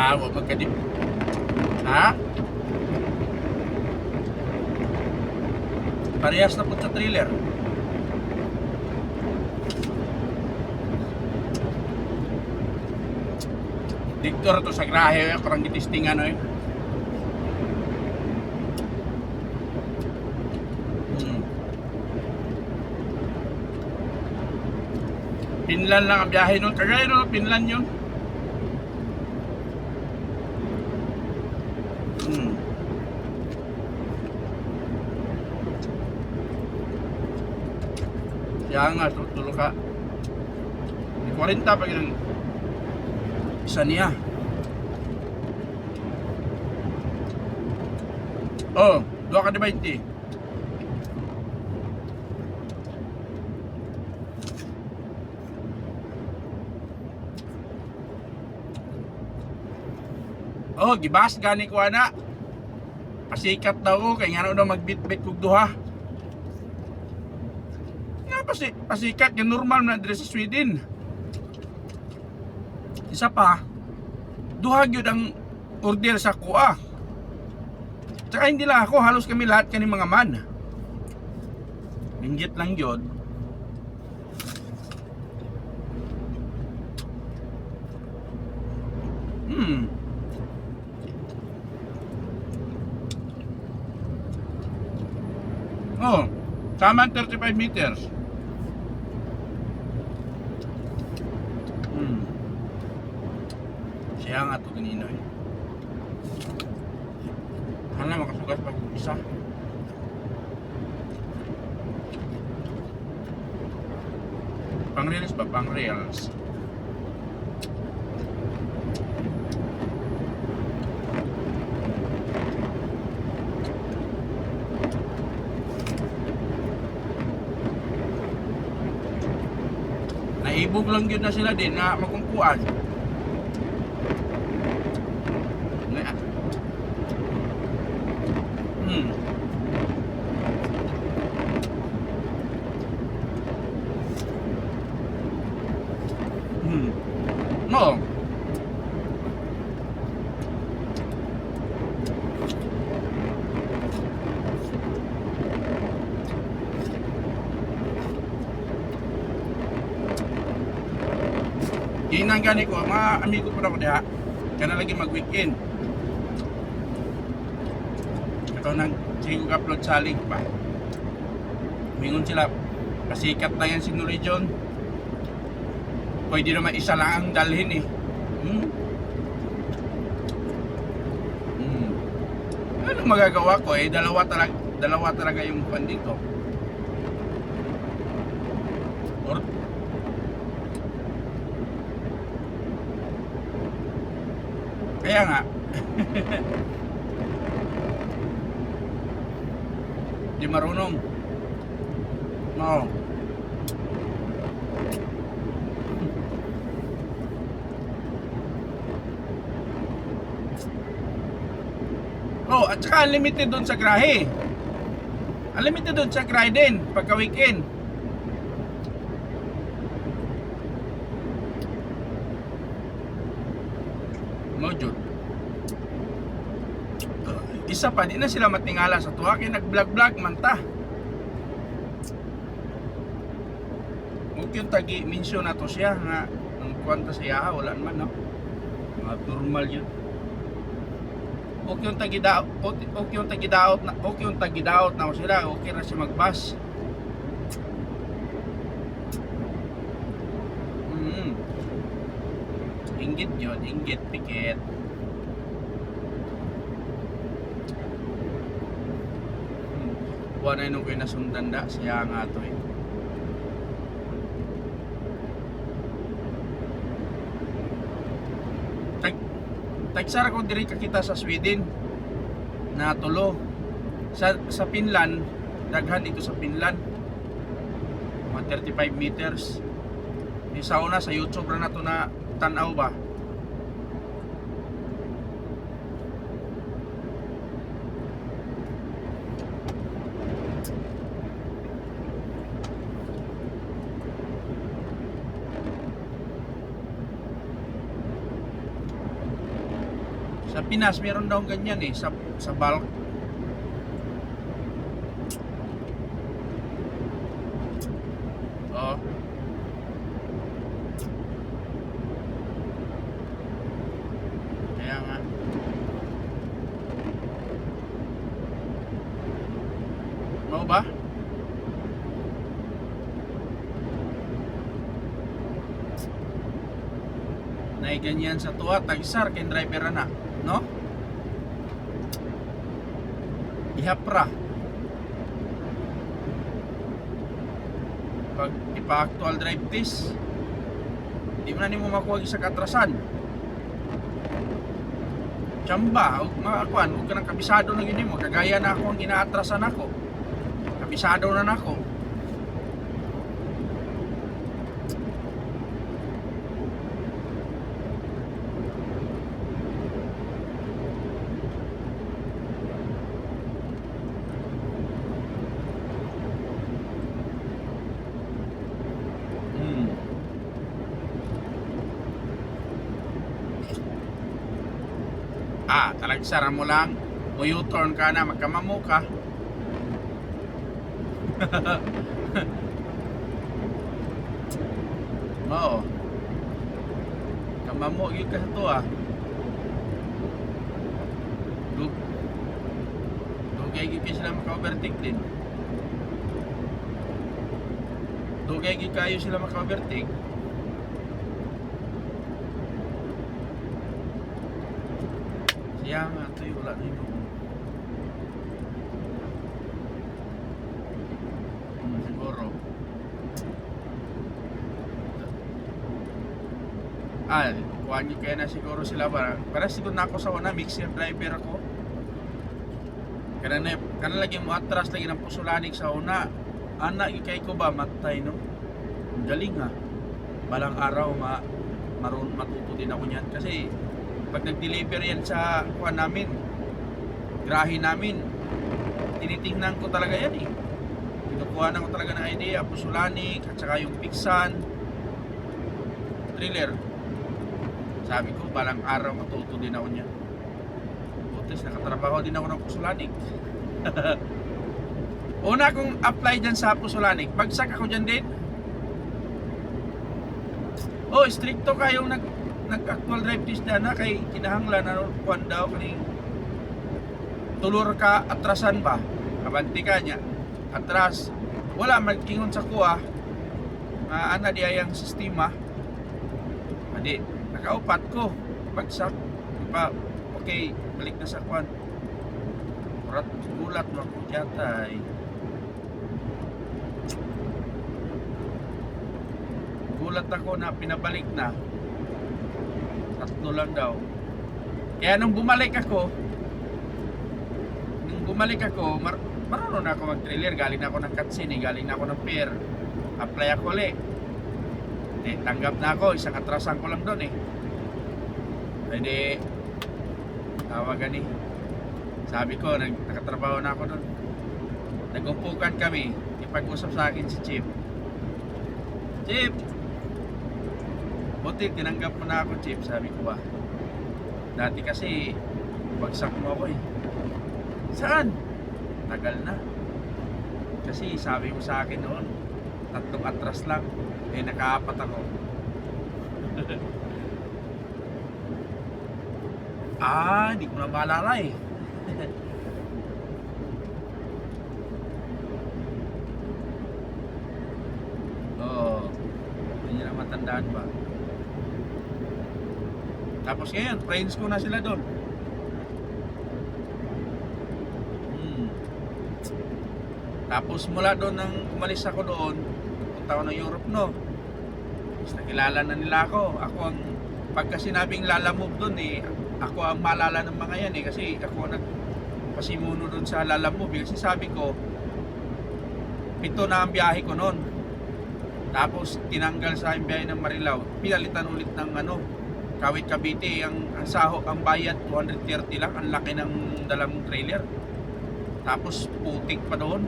Huwag magkadip. Ha? Parehas na po sa trailer. Diktor to sa grahe, kurang gitistingan eh. Pinlan lang ang biyahe nun. Kagaya nun, Pinlan yun. Kaya nga, tulo ka. 40 pag yung isa niya. Oh, 2 ka di 20. Oh, gibas gani ko ana. Pasikat daw ko kay ngano daw magbit-bit kog duha. Nga pasikat yung normal na diri sa Sweden. Isa pa, duha gyud ang order sa kuha. Tsaka hindi lang ako, halos kami lahat kani mga man. Inggit lang gyud. Oh, tama 35 meters. Siya nga ito kanino eh. Hala, makasugat pa isa. Pang-reels ba? Pang-reels. Naibog lang yun na sila din na magkumpuan. No. Ginang gani ko, mga amigo po na ko diha. Kana lagi mag-weekend. Ito nang sige ko upload sa link pa. Mingon sila, pasikat na yan si Region. Pwede naman isa lang ang dalhin eh. Ano magagawa ko eh, dalawa talaga yung pan dito. Kaya nga. Di marunong. No. Oh, at saka unlimited doon sa grahe. Unlimited doon sa grahe din pagka weekend. Mojud. Isa pa, di na sila matingala sa tuwa kaya nag-vlog-vlog man ta. Huwag yung tagi-mention na to siya nga ang kwanta siya, wala naman no. Mga normal yun. Huwag yung tagidaot na sila, okay na siya magbas. Inggit yun, inggit, pikit. Wala na nung kayo nasundan da, siya nga to eh. Tagsara ko diri kakita sa Sweden na tulo sa Finland, daghan ito sa Finland mga 35 meters. Isa una sa YouTube ra na to na tanaw ba. Sa Pinas, meron daw ganyan eh, sa bulk. Oh. Kaya nga. Mau ba? Nay ganyan sa tuwa, tagisar ken driver na, no? Ihapra. Pag ipa-actual drive test, di mo na nimo makuha sa katrasan. Tsamba, huwag makakuan, huwag ka nang kabisado na yun mo. Kagaya na ako ang inaatrasan ako. Kabisado na ako. Talagsara mo lang, o U-turn ka na, magkamamo ka. Oo. Kamamo yun ka sa to ah. Dugay gid sila maka-overtake din. Dugay gid kayo sila maka-overtake. Kaya nga, ito yung wala na yun. Siguro. Kuhaan nyo kaya na siguro sila para siguro na ako sa una, mixer driver ako. Kana lagi mo atras lagi ng pusulanik sa una. Anak, ikay ko ba matay no? Galing ha. Balang araw matuto din ako niyan kasi pag nag-deliver yan sa kuha namin, grahe namin, tinitingnan ko talaga yan eh. Kinukuha ko talaga ng idea, pusulanik, at saka yung piksan, thriller. Sabi ko, balang araw matuto din ako niyan. Butis, nakatrabaho din ako ng pusulanik. Una kong apply dyan sa pusulanik, bagsak ako dyan din. Oh, stricto kayong nag-actual drive test na kay kinahanglan na kuan daw kaning tulor ka atrasan ba kabanti ka niya atras wala magkingon sa kuha nga ana di ayang sistema adi nakaupat ko bagsak pa okay balik na sa kuan urat gulat mo ko yatay gulat ako na pinabalik na tatlo lang daw. Kaya nung bumalik ako, marunong na ako mag-trailer. Galing na ako ng cutscene, galing na ako ng pier. Apply ako ulit. Tanggap na ako, isang atrasan ko lang doon eh. Pwede, tawagan eh. Sabi ko, nakatrabaho na ako doon. Nagumpukan kami, ipag-usap sa akin si Chip. Chip! Buti, tinanggap mo na ako, Chip, sabi ko ba. Dati kasi, bagsak mo ako eh. Saan? Tagal na. Kasi sabi mo sa akin noon, 3 atras lang. Eh, nakaapat ako. Hindi ko na maalala eh. Hindi na matandaan ba? Tapos ngayon, friends ko na sila doon. Tapos mula doon nang umalis ako doon, punta ako ng Europe no. Tapos nakilala na nila ako. Ako ang, pagka sinabing lalamove doon eh, ako ang maalala ng mga yan eh. Kasi ako nagpasimuno doon sa lalamove. Kasi sabi ko, 7 na ang biyahe ko noon. Tapos tinanggal sa biyahe ng Marilao. Pinalitan ulit ng Kawit Cavite, ang bayad 230 lang, ang laki ng dalang trailer. Tapos putik pa doon.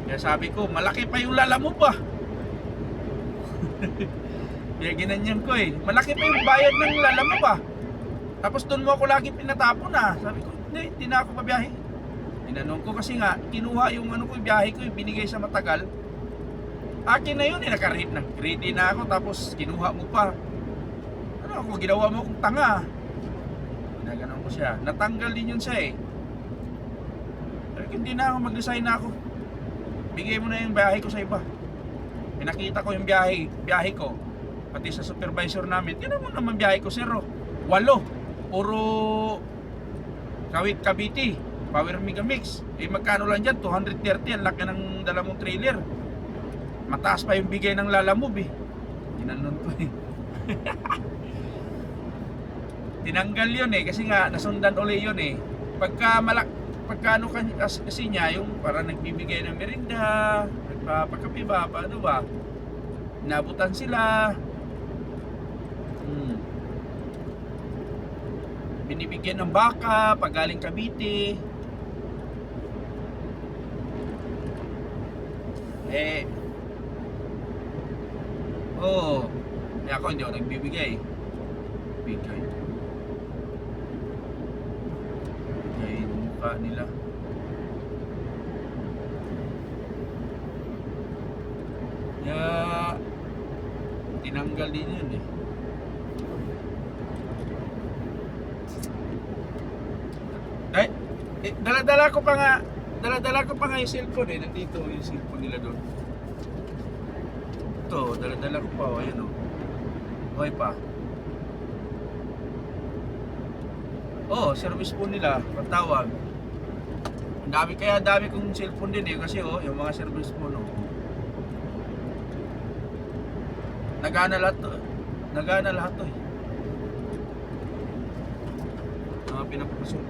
Kaya sabi ko, malaki pa yung lalamove pa. Kaya ginanyan ko eh, malaki pa yung bayad ng lalamove pa. Tapos doon mo ako lagi pinatapon ah. Sabi ko, hindi na ako pabiyahe. Tinanong ko kasi nga, kinuha yung ano ko, biyahe ko, yung binigay sa matagal. Akin na yun, nag-ready na ako, tapos kinuha mo pa. Ano ako, ginawa mo akong tanga. Ginaganon ko siya. Natanggal din yun siya eh. Sabi ko, hindi na ako, mag-resign na ako. Bigay mo na yung biyahe ko sa iba. Pinakita ko yung biyahe ko. Pati sa supervisor namin, tinan mo naman biyahe ko, sir. 8. Puro Kawit Cavite, Power Mega Mix. Eh magkano lang dyan? 230, ang laki ng dala mong trailer. Mataas pa yung bigay ng Lalamove eh. Ginanon ko eh. Tinanggal yun eh, kasi nga nasundan uli yun eh. Pagkano kasi niya, yung para nagbibigay ng merinda, nagpapakape ba, paano ba? Nabutan sila. Binibigyan ng baka pag galing Cavite. Ako hindi ako nagbibigay. Bigay yung mukha nila. Tinanggal din yun eh. Dala-dala ko pa nga yung cellphone eh. Nandito yung cellphone nila doon. Ito, dala-dala ko pa. Ayan o. Okay pa. Service phone nila. Patawag. Kaya dami kong cellphone din eh. Kasi yung mga service phone Nagana lahat to eh. Mga pinapapasok.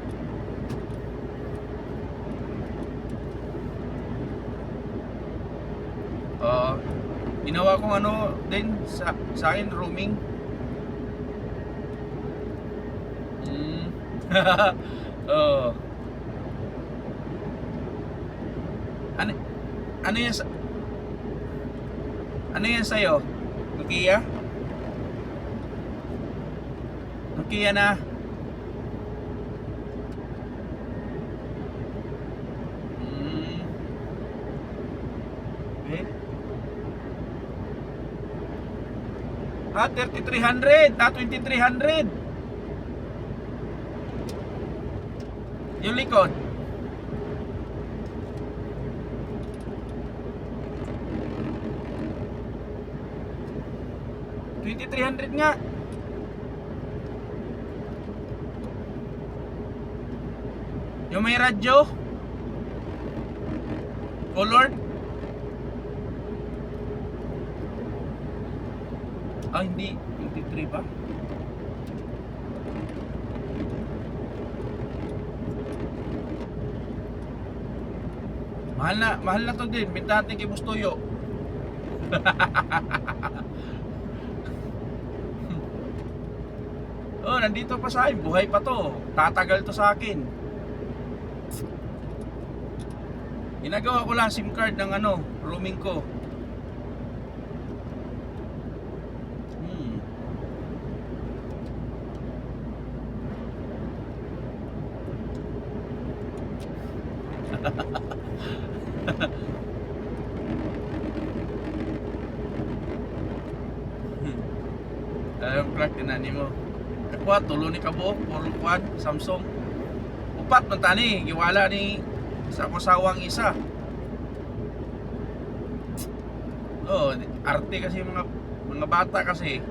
Ginawa kong ano din sa akin, roaming. Ano yan sa'yo? Nokia? Nokia na. Ah, 3300, 2300. Yung likod. $2,300 nga. Yung may radyo colored. Hindi 23 pa. Mahal na to din. Binta natin kay Bustoyo. Nandito pa sa akin. Buhay pa to. Tatagal to sa akin. Ginagawa ko lang SIM card ng roaming ko. Yung plug tinani mo. Kuat tulo ni kabuok, puro kuat Samsung. Upat man tani, giwala ni sa kasawang isa. Arte kasi mga bata kasi.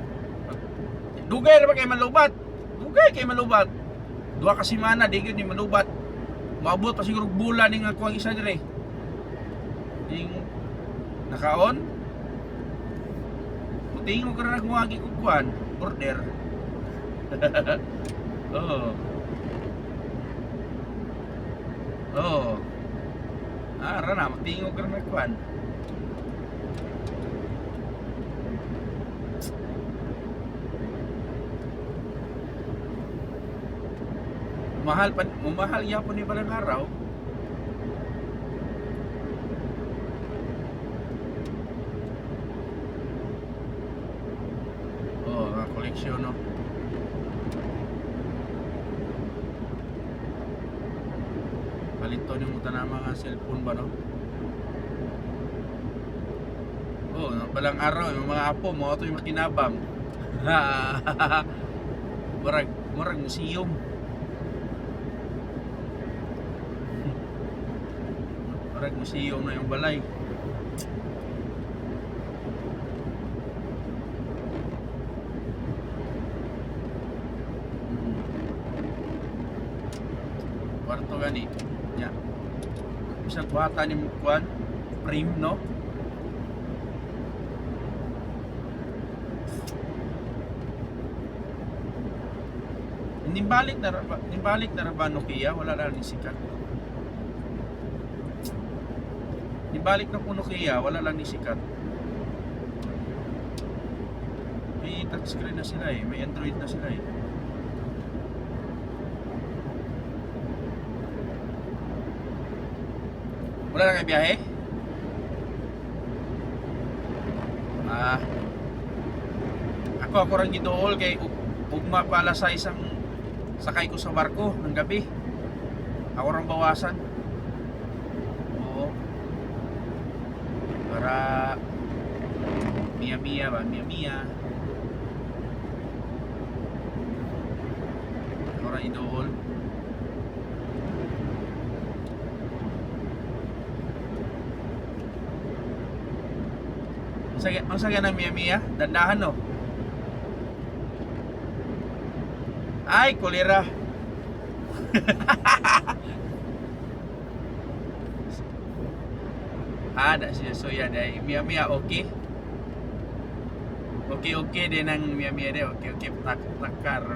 Dugay ra ba kay malubat? Dugay kay malubat. Duha ka semana di gyud ni malubat. Maabot pa siguro bulan ning ako ang isa dire. Ding nakaon. Muting mo kana nagmuagi og kuan, order. Ara na muting mo kana kuan. Mahal yapon ni balang araw. Koleksyon to ni muta na mga cellphone ba no? Oh, balang araw yung mga apo mo ato yung makinabang. Murag museum. Murag museum na yung balay. Kwarto gani. Ya. Bisag buhatan ni kuan frame no. Nimbalik na ba Nokia, wala na ni sikat. Nimbalik na po Nokia, wala lang ni sikat. May touchscreen na sila eh, may Android na sila eh. Wala na kayo biyahe? Ako rin gidool kay ugma pala sa isang sakay ko sa barko ng gabi. Ako rin bawasan. Oo. Para Mia ba? Mia. Ako rin idool. Ang sagya ng Mia? Dandahan no? Ay, kolera. Ada siya soya dai. Mia okay. Okay din ang Mia dai. Okay takar.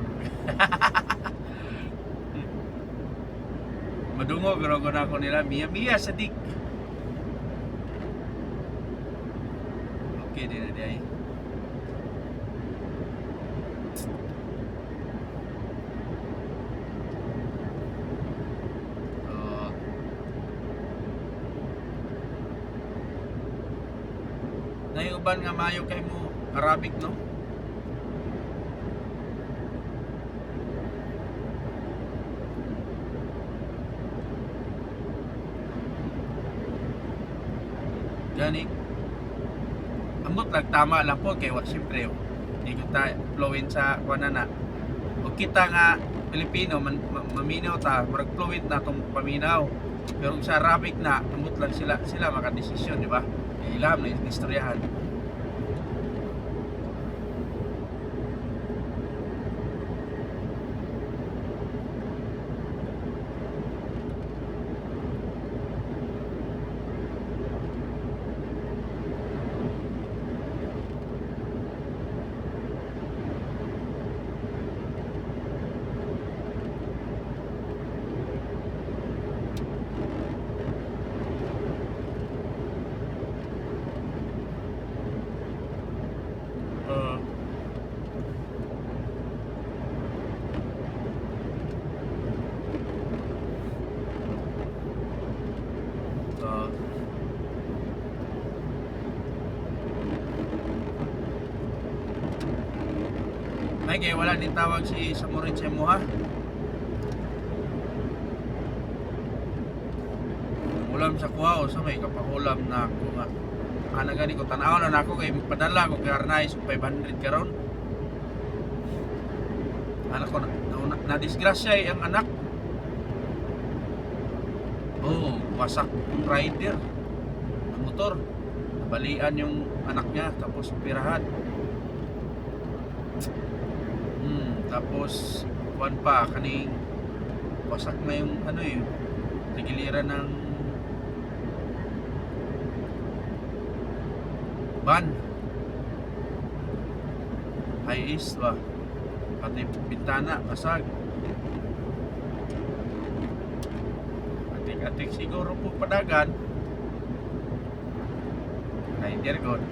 Madungo garo-garo ako nila Mia sadik. Okay din dai. Nayuban nga mayo kay mo Arabic no? Gani ambot lang tama lang po kay siyempre hindi kita fluent sa kuanana. O kita nga Pilipino maminaw ta, marag fluent na tong paminaw. Pero sa Arabic na ambot lang sila makadesisyon, di ba? Ilham na istoryahan. May kaya wala din tawag si Samurin Semuha. Ulam sa kuha o sa may kapahulam na ako nga. Gani ko tanaw na ako kay padala ko kay Arnay so 500 karon. Anak ko na disgrasya ang anak. Oh, wasak yung rider ng motor. Nabalian yung anak niya tapos pirahan. Tapos kuwan pa kaning wasak na yung tigiliran ng van. High east ba? Pati bintana basag. Atik siguro po padagan. Rider god.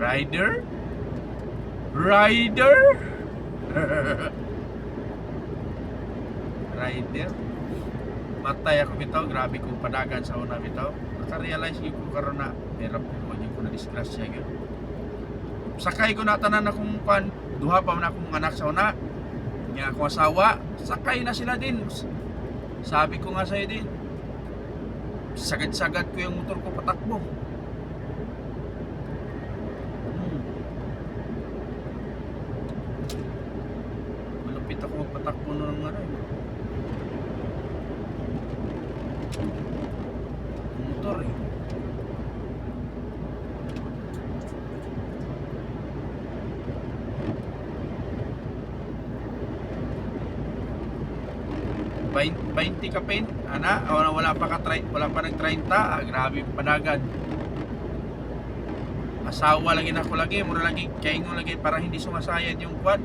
Rider? Rider. Matay ako bitaw, grabe kong padagan sa una bitaw. Naka-realize ko karon na meron ko na disgrasya gyud. Sakay ko na tanan akong duha pa man akong anak sa una. Nya akong asawa, sakay na sila din. Sabi ko nga sa din. sagad-sagad ko yung motor ko patakbo. Malupit ako magpatakbo ng ano eh. Motor eh. $20 ka pin, ana, wala pa nag-30, grabe panagan. Asawa lagi na ako lagi, mura lagi, kaingon lagi para hindi sumasayad yung kwan.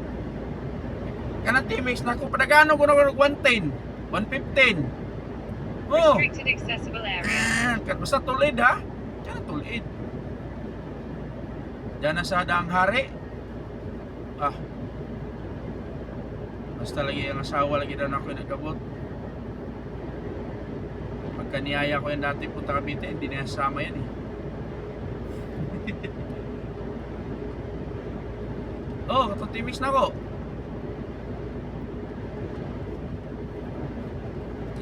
Kanang teammates na ako, padagano ko na 110, 115. Oh, Restricted accessible area. basta tulid ha, yan tulid. Diyan na sa daang hari. Basta lagi ang asawa lagi na ako nagkabot. Pagkaniyaya ko yan dati punta Cavite, hindi na sama yan eh. Oh, katutimix na ako.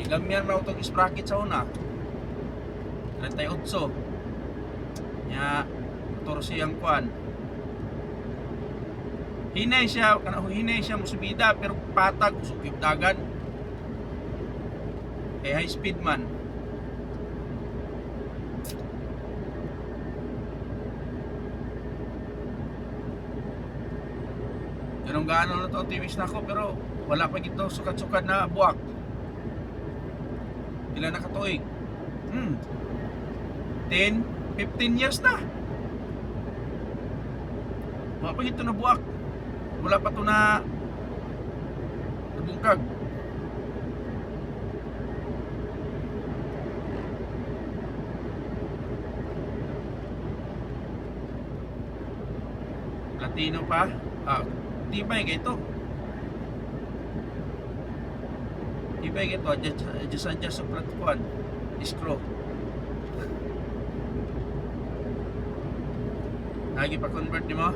Igamyan na itong sprocket sa una 38 nya 14 ang kwan. Hinay siya musubida pero patag usok yung dagan. High speed man. Ganun gaano na ito timis na ako pero wala pa gito sukat-sukat na buwak. Ilan na katuig? 10, 15 years na. Wala pa gito na buwak. Wala pa ito na nabungkag. Latino pa. Tibay kayo ito. Tibay kayo ito. Adjust sa platform. Screw. Lagi pa convert ni mo.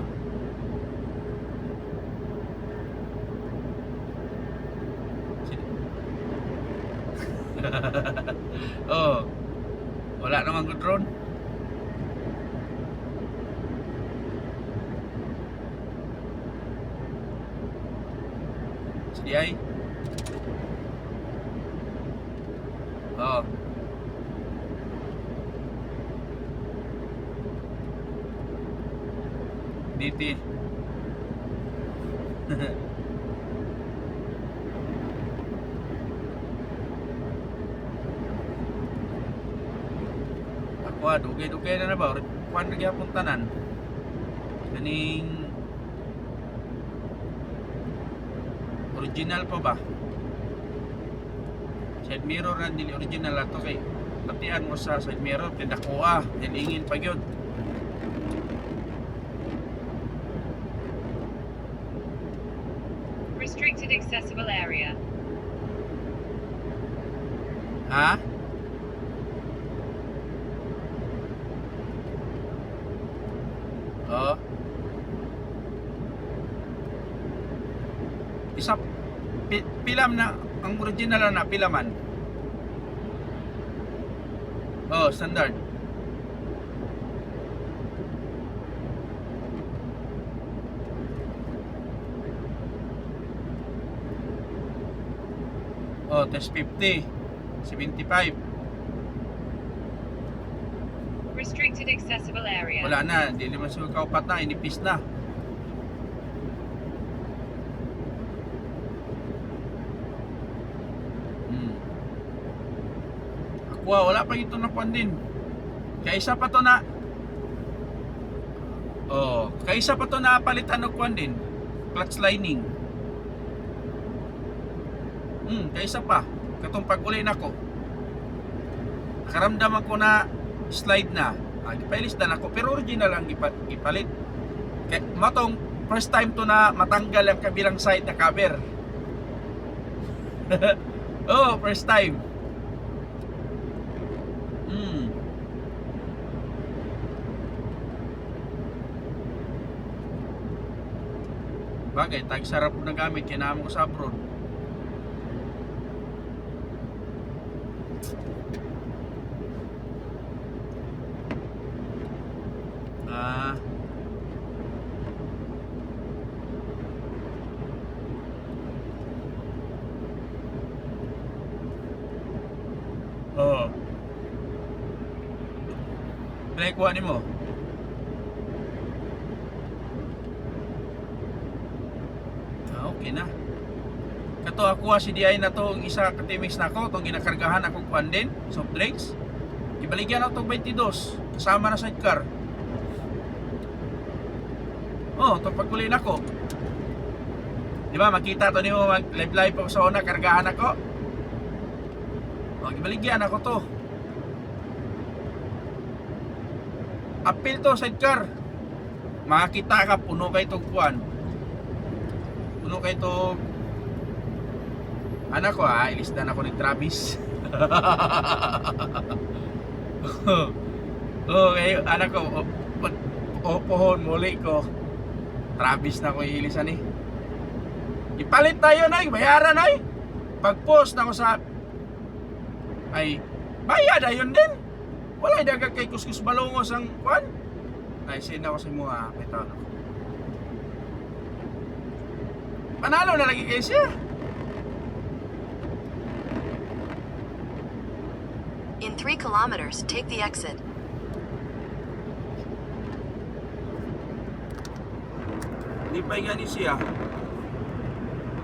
Oh. Wala naman good drone. CDI. Oh. DT. Dugay-dugay na ba? Kuan na gyapon tanan. Kaning original pa ba? Side mirror na dili original ato kay patian mo sa side mirror tindakuha, dilingin pa gyud. Restricted accessible area. Ha? Oh. Isa pilam na ang original na pilaman. Oh, standard. Oh, test 50, 75. Restricted accessible area. Wala na, hindi naman siya kaupat na, inipis na. Wow, wala pa ito na puan din. Kaisa pa to na kaisa pa to na palitan og kuan din. Clutch lining. Kaisa pa. Katong pag-uli nako. Nakaramdam ako na slide na. Gipalis na ako pero original ang gipalit. Kaya matong first time to na matanggal ang kabilang side na cover. Oh, first time. Bagay, tag sarap na gamit, kinama ko sa abroad. Pinagkuha ni mo. Okay na. Kato ako si DI na to, isa katimix na ko, itong ginakargahan ako kuhan din, soft drinks. Ibaligyan ako itong 22, kasama na sidecar. Oh, itong pagkulin ako. Di ba, makita to niyo mag live ako sa una, kargahan ako. Oh, ibaligyan ako to. Appeal to, sidecar. Makakita ka, puno kayo itong kuhan. Puno kayo itong anak ko ilisdan ako ni Travis. Okay, anak ko pohon muli ko. Travis na ko iilisan eh. Ipalit tayo na, bayaran ay. Pag-post na ko sa ay bayad ayun din. Wala dagag kay kuskus balongos ang kwan. Ay send ako sa mga ito. Panalo na lagi kayo siya. In 3 kilometers, take the exit. Di pa gani siya.